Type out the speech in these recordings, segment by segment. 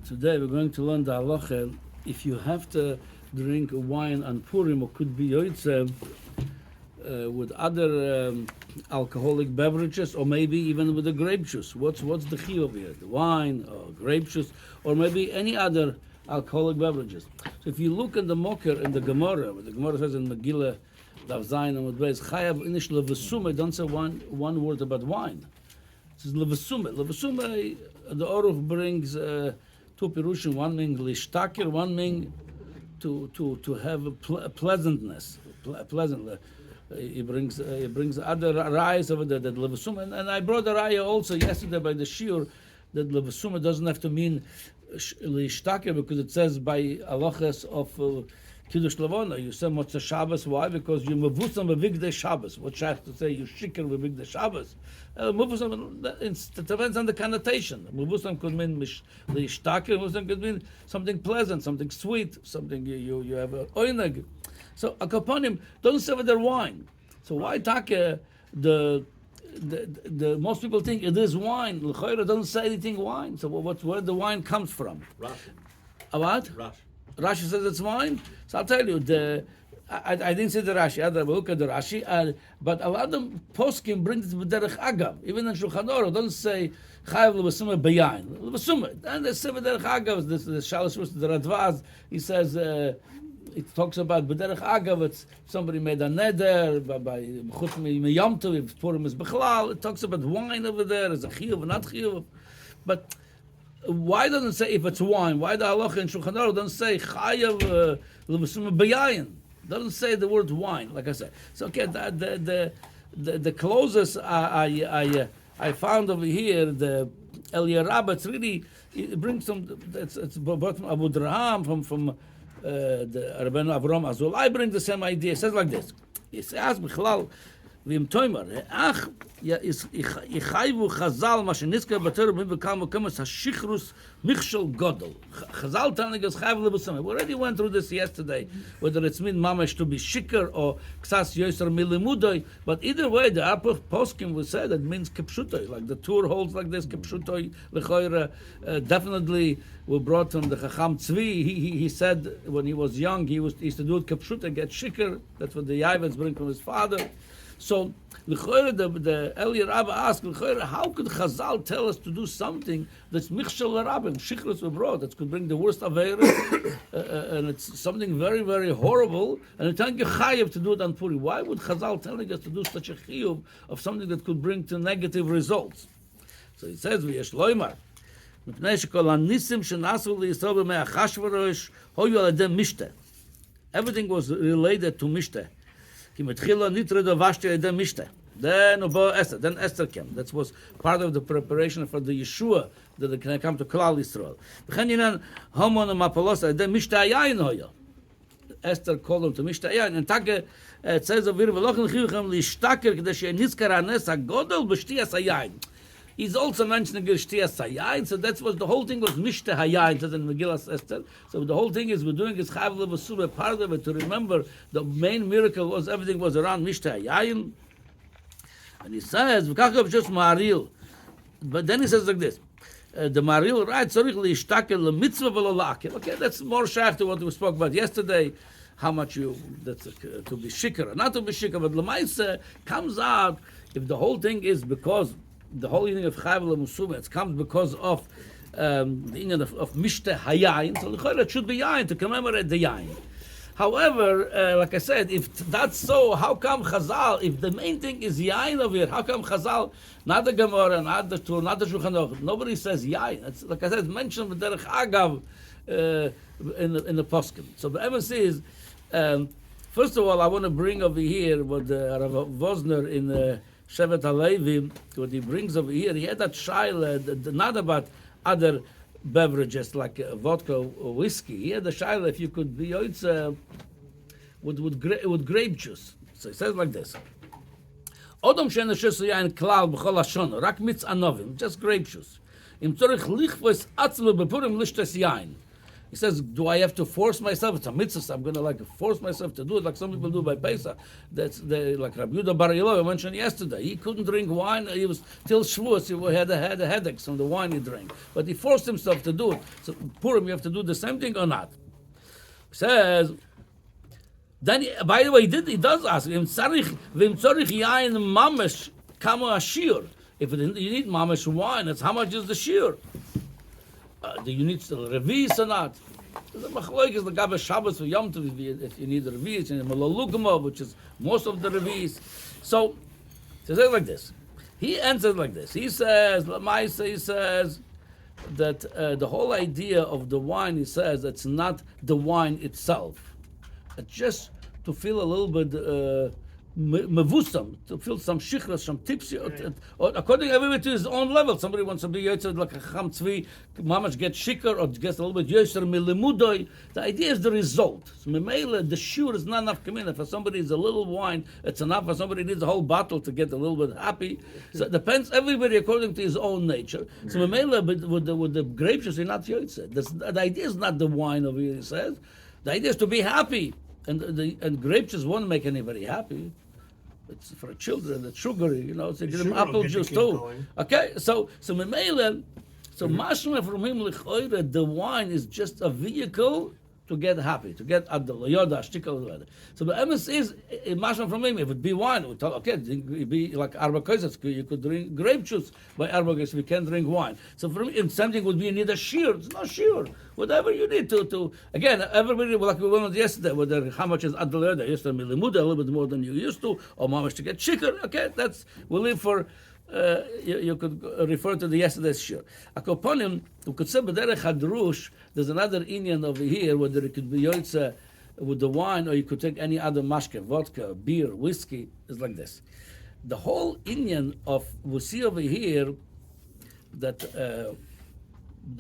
Today we're going to learn the halacha if you have to drink wine on Purim or could be yoitze with other alcoholic beverages or maybe even with the grape juice. What's the chiyuv here? The wine or grape juice or maybe any other alcoholic beverages. So if you look in the Mocker in the Gemara, what the Gemara says in Megillah, Dav Zayin and Udbeis, Chayiv Inish L'bsumei, don't say one word about wine. It says L'bsumei. L'bsumei, the Oruch brings two pirushim, one meaning lishtakir, one meaning to have a pleasantness, pleasant. He brings other rayas over there that levasuma, and I brought a raya also yesterday by the shiur that levasuma doesn't have to mean lishtakir because it says by halachas of Kiddush Lavona, you say Motzei Shabbos. Why? Because you mevusam b'vigdei Shabbos. What I have to say, you shikr b'vigdei Shabbos. Mevusam, it depends on the connotation. Mevusam could mean lishtakir. Mevusam could mean something pleasant, something sweet, something you have a oineg. So akaponim don't say with their wine. So why take the most people think it is wine. L'chayra doesn't say anything wine. So where the wine comes from? Rashi. What? Rashi says it's wine. So I'll tell you, I didn't see the Rashi. I will look at the Rashi. But a lot of poskim bring it with derech agav. Even in Shulchan Aruch, don't say chayav l'bsumei b'yayin. L'bsumei. And they say with derech agav. The Shalosh Rus, the Radvaz, he says it talks about b'derech agav. It's somebody made a neder by chutz miyam tov. If Purim is b'chlal, it talks about wine over there. Is a chiyuv, not chiyuv, but. Why doesn't it say if it's wine? Why the halacha in Shulchan Aruch doesn't say chayav l'bsumei b'yayin? Doesn't say the word wine, like I said. So okay, the closest I found over here, the Elia Rabbah, it's really it brings some. It's brought from Abu Draham from the Rabbeinu Avram Azul. I bring the same idea. It says like this. It says b'chlal. V'im toimer, ach yichayvu Chazal ma shenizkar b'Torah b'kam v'kamas hashichrus michshol godol. Chazal telling us chayav l'bsumei. We already went through this yesterday, whether it's mean mamash to be shikr or ksas yoser milimudoi. But either way, the upper poskim will say that means kepshutoi. Like the Tur holds like this kepshutoi lechoira. Definitely, we brought from the Chacham Tzvi. He said when he was young, he used to do it kepshutoi, get shikr. That's what the Yavets bring from his father. So, the Eli Rabbah asked, how could Chazal tell us to do something that's michshel l'rabim, shichrus v'brod, that could bring the worst aveirah, and it's something very, very horrible, and it's telling you chayiv to do it on Purim. Why would Chazal telling us to do such a chiyuv of something that could bring to negative results? So he says, v'yesh loymar, mipnei shekol hanisim shenasu l'Yisrael b'mei Achashverosh hoyu al yedei mishteh. Everything was related to mishteh. Then Esther came. That was part of the preparation for the Yeshua that they can come to Klal Yisrael. Esther called him to Mishtayayin. And Tage it says of he's also mentioning Shtiyas Hayayin, so that's what the whole thing was Mishteh Hayayin, says in Megillas Esther. So the whole thing is we're doing is Chayav l'bsumei, part of it to remember the main miracle was everything was around Mishteh Hayayin. And he says, V'kach just Maril. But then he says like this, the Maril writes, Tzorich li'ishtakel l'mitzvah v'lo la'akel. Okay, that's more shaykh to what we spoke about yesterday, how much that's to be shikr or not to be shikr, but l'maisa comes out if the whole thing is because the whole meaning of Chayav l'bsumei, it comes because of the meaning of Mishteh Hayayin. So it should be Yayin to commemorate the Yayin. However, like I said, if that's so, how come Chazal, if the main thing is Yayin over here, how come Chazal, not the Gemara, not the Tur, not the Shulchan Aruch, nobody says Yayin? It's, like I said, it's mentioned with derech agav in the poskim. So the embassy is, first of all, I want to bring over here what Rav Vosner in Shevet HaLevi, what he brings over here, he had that shaila, not about other beverages like vodka or whisky. He had the shaila if you could be with grape juice. So he says like this: Odom she'ena shesu yain klal b'chol hashon, rak mitz anovim, just grape juice. Im tzorich lichvos atzmo bepurim lishtes yain. He says, do I have to force myself? It's a mitzvah, so I'm going to force myself to do it like some people do by Pesach. That's like Rabbi Yehuda Bar Ilai I mentioned yesterday. He couldn't drink wine. He was till Shavuos. He had a headache from the wine he drank. But he forced himself to do it. So Purim, you have to do the same thing or not? He says, then, by the way, he does ask, V'im tzarich yain mamash kamo ashir. If you need mamash wine, it's how much is the shir? Do you need still revis or not? The machloek is the gabe Shabbos for Yom Tov. If you need the revis, you need malalugma, which is most of the revis. So he says like this. He answers like this. He says, that the whole idea of the wine, he says, it's not the wine itself. It's just to feel a little bit mevusam, to feel some shichras, some tipsy, or according everybody to his own level. Somebody wants to be yotzer like a chacham tzvi, mamash gets shikar or gets a little bit yotzer milimudoi. The idea is the result. So memela, the shur is not enough kamina. For somebody is a little wine, it's enough. For somebody needs a whole bottle to get a little bit happy. So it depends everybody according to his own nature. So memela, with the grape juice, you're not yotzer. The idea is not the wine over here. He says the idea is to be happy, and grape juice won't make anybody happy. It's for children. It's sugary, So give them apple juice too. Going. Okay, so Memele, mashma from him lichoyre, the wine is just a vehicle to get happy, to get adel yoda shtikal. So the MS is mashma from him. If it be wine, we thought it'd be like arba koisas. You could drink grape juice by arba koisas. We can't drink wine. So for me, something would be need a shear. It's not shear. Whatever you need to again, everybody like we went yesterday, whether how much is adel yoda, yesterday milimuda, a little bit more than you used to, or mamash to get chicken. Okay, we'll leave for. You could refer to the yesterday's shir. Akoponim, you could say b'derech hadrush. There's another Indian over here, whether it could be yotze with the wine, or you could take any other mashke, vodka, beer, whiskey. Is like this. The whole Indian of we see over here that the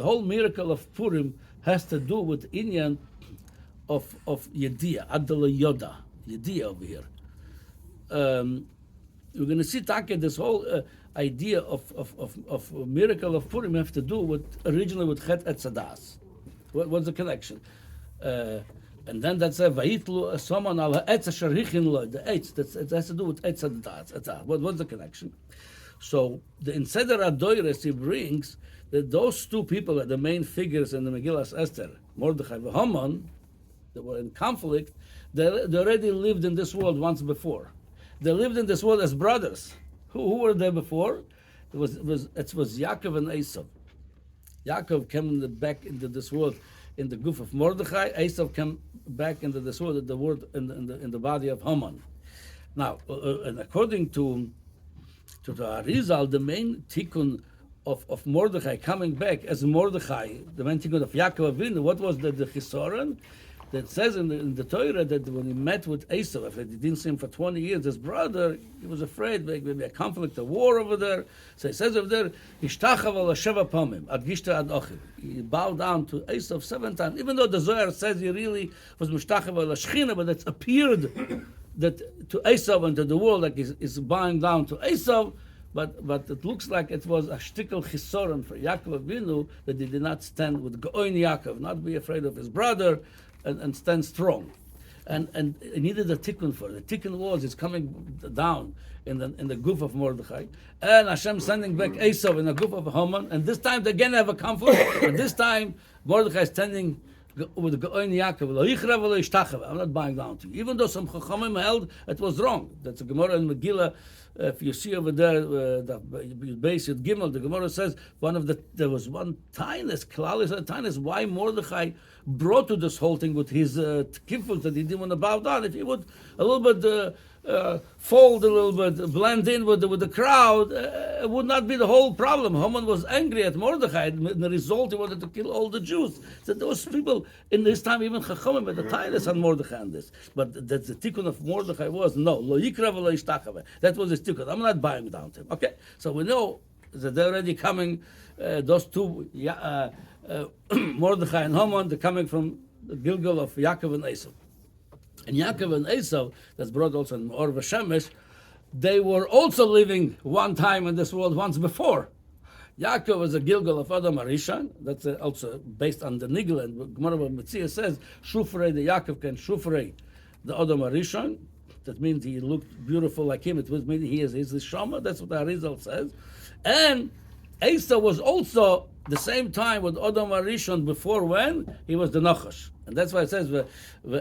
whole miracle of Purim has to do with Indian of yediyah, adala yoda, yediyah over here. We're going to see this whole idea of miracle of Purim have to do originally with Chet Etzadas. What's the connection? And then that's a Vayitlu someone al Etz Sharichin lo, the Etz. It has to do with Etzadas. What's the connection? So the Inseder Adoires he brings that those two people are the main figures in the Megillas Esther, Mordechai and Haman, that were in conflict. They already lived in this world once before. They lived in this world as brothers. Who were there before? It was Yaakov and Esav. Yaakov came back into this world in the goof of Mordechai. Esav came back into this world in the body of Haman. Now, and according to the Arizal, the main tikkun of Mordechai coming back as Mordechai, the main tikkun of Yaakov Avinu, what was the chisoron? That says in the Torah that when he met with Esav, after he didn't see him for 20 years, his brother, he was afraid maybe a conflict, a war over there. So he says over there, Ishtachav al sheva pamim, ad gishta ad ochim. He bowed down to Esav 7 times, even though the Zohar says he really was Mishtachav al shechina, but it appeared that to Esav and to the world like he's bowing down to Esav, but it looks like it was a shtickle chisoron for Yaakov Avinu that he did not stand with Goin Yaakov, not be afraid of his brother, and stand strong, and he needed a tikkun for it. The tikkun was it's coming down in the goof of Mordechai, and Hashem sending back Esav in the goof of Haman, and this time they again have a conflict, but this time Mordechai is standing with the Goin Yaakov. Lo yichrav lo yishtachav. I'm not bowing down to you, even though some chachamim held it was wrong. That's a Gemara in Megillah. If you see over there, the base at Gimel, the Gemara says there was one tiniest klal, tiniest why Mordechai brought to this whole thing with his kifus that he didn't want to bow down. If he would a little bit fold a little bit, blend in with the crowd, it would not be the whole problem. Haman was angry at Mordechai. In the result, he wanted to kill all the Jews. So those people in this time, even Chachamim, had the tightness on Mordechai on this. But that the tikkun of Mordechai was no, lo yikrav lo yishtachave. That was his tikkun. I'm not bowing down to him. Okay, so we know that they're already coming. Those two, Mordechai and Haman, they're coming from the Gilgal of Yaakov and Esav. And Yaakov and Esav, that's brought also in Or V'Shemesh, they were also living one time in this world once before. Yaakov was a Gilgal of Adam Arishan. That's also based on the Nigel, and Gemara Metzia says, Shufrei, the Yaakov can Shufrei, the Adam Arishan. That means he looked beautiful like him. It was meaning he's the Shama. That's what the Arizal says. And Esau was also the same time with Adam Arishon before when he was the Nachash. And that's why it says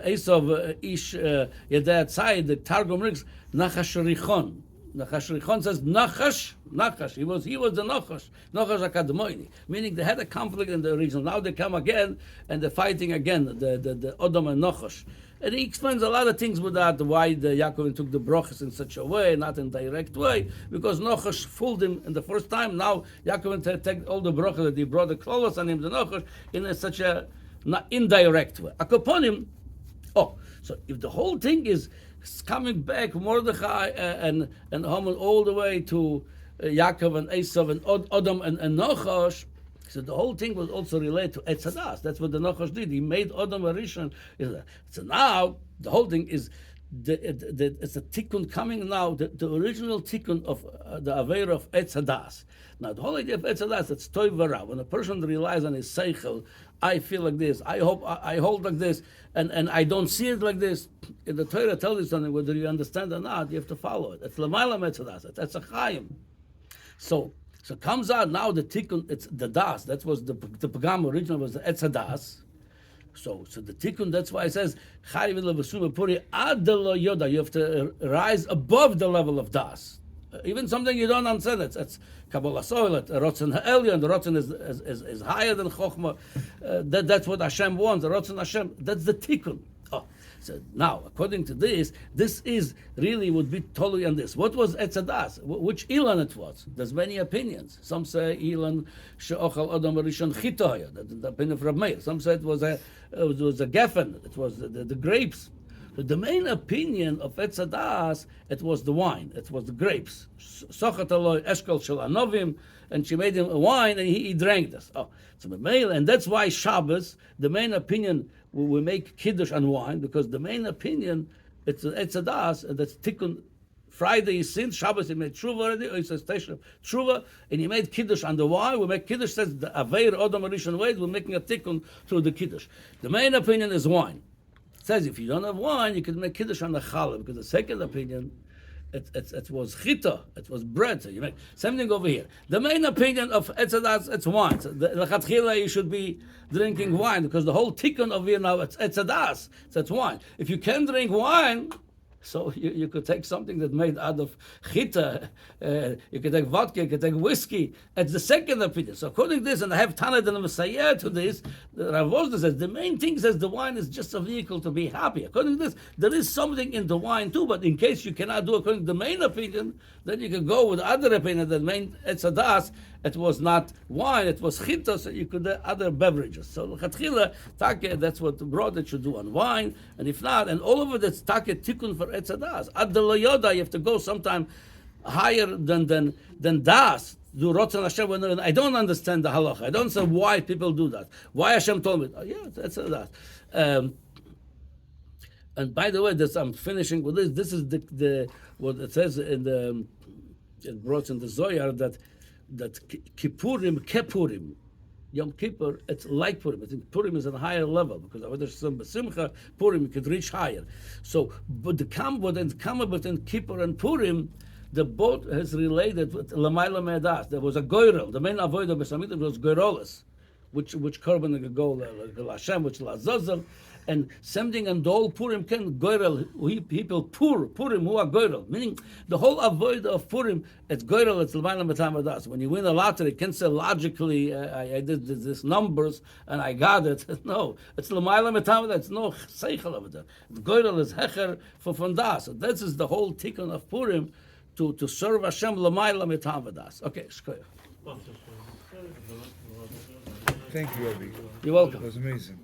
Esau ish Yedei Tzai, the Targum brings Nachash Richon. Nachash Richon says Nachash. He was the Nachash Akadmoini, meaning they had a conflict in the original. Now they come again and they're fighting again, the Adam and Nachash. And he explains a lot of things with that, why the Yaakov took the brachas in such a way, not in direct way, because Nachash fooled him in the first time. Now Yaakov take all the brachas that he brought the klolos on him, the Nachash, in such a not indirect way. Akoponim. So if the whole thing is coming back, Mordechai and Haman all the way to Yaakov and Esau and Adam and Nachash, so the whole thing was also related to Etzadas. That's what the Nachash did. He made Adam Arishon. So now the whole thing is it's a tikkun coming now. The original tikkun of the Aveir of Etzadas. Now the whole idea of Etzadas, it's toy v'ra. When a person relies on his seichel, I feel like this. I hope I hold like this, and I don't see it like this. If the Torah tells you something, whether you understand or not, you have to follow it. It's l'mayla Etzadas. That's a chayim. So comes out now the tikkun, it's the das. That was the pagam original was the etzadas. So the tikkun, that's why it says Chayiv Inish L'bsumei Puri ad lo yoda. You have to rise above the level of das. Even something you don't understand. It's Kabbalah soil. Rotzen ha'elyon. The rotzen is higher than chokhmah. That's what Hashem wants. The rotzen Hashem. That's the tikkun. So now, according to this is really would be totally on this. What was Etzadas? Which Ilan it was? There's many opinions. Some say Ilan she'ochal Adam Arishon chitoya. The opinion of Rav Meir. Some say it was a geffen. It was the grapes. But the main opinion of Etzadas, it was the wine. It was the grapes. Sochat aloi eshkol shel anovim, and she made him a wine, and he drank this. So the main, and that's why Shabbos, the main opinion, we make kiddush on wine, because the main opinion, it's Etzadas, and that's tikkun. Friday he sinned, Shabbos he made tshuva already, or he says station tshuva, and he made kiddush on the wine. We make kiddush, says the Aveir Odom Arishon ways, we're making a tikkun through the kiddush. The main opinion is wine. It says if you don't have wine, you can make kiddush on the challah, because the second opinion, it was chita, it was bread. So you make same thing over here. The main opinion of Etzadas, it's wine. So the lechatchila you should be drinking wine, because the whole tikkun of here now it's Etzadas, it's wine. If you can drink wine, so you could take something that made out of chita, you could take vodka, you could take whisky. It's the second opinion. So according to this, and I have Tanad and Messiah to this, Rav Wosner says the main thing says the wine is just a vehicle to be happy. According to this, there is something in the wine too, but in case you cannot do according to the main opinion, then you can go with other opinion. The main etzadas, it was not wine, it was chita, so you could other beverages. So l'chatchila, take, that's what the broad that should do on wine, and if not, and all of it, it's take tikkun for etzadas. Ad lo yoda, you have to go sometime higher than das. Do rotzen Hashem. I don't understand the halacha. I don't say why people do that. Why Hashem told me? That's that. And by the way, I'm finishing with this. This is the what it says in the it brought in the Zohar that Kippurim, Kepurim, Yom Kippur, it's like Purim. I think Purim is on a higher level because of the Simcha, Purim you could reach higher. So, but the Kama between Kippur and Purim, the both has related with Lamayla Medas. There was a goyrel. The main avoid of Besamit was goyrolis, which korban go Hashem, which Lazazel, and something and the whole Purim can goyrel. People Purim who are goyrel, meaning the whole avoid of Purim. It's goyrel. It's Lamayla Medas. When you win a lottery, you can't say logically I did this numbers and I got it. No, it's Lamayla Medas. It's no seichel over there. Goyrel is hecher for fundas. So this is the whole tikkun of Purim. To serve Hashem l'mayla mitavadas. Okay, shkoyach. Thank you, Rabbi. You're welcome. It was amazing.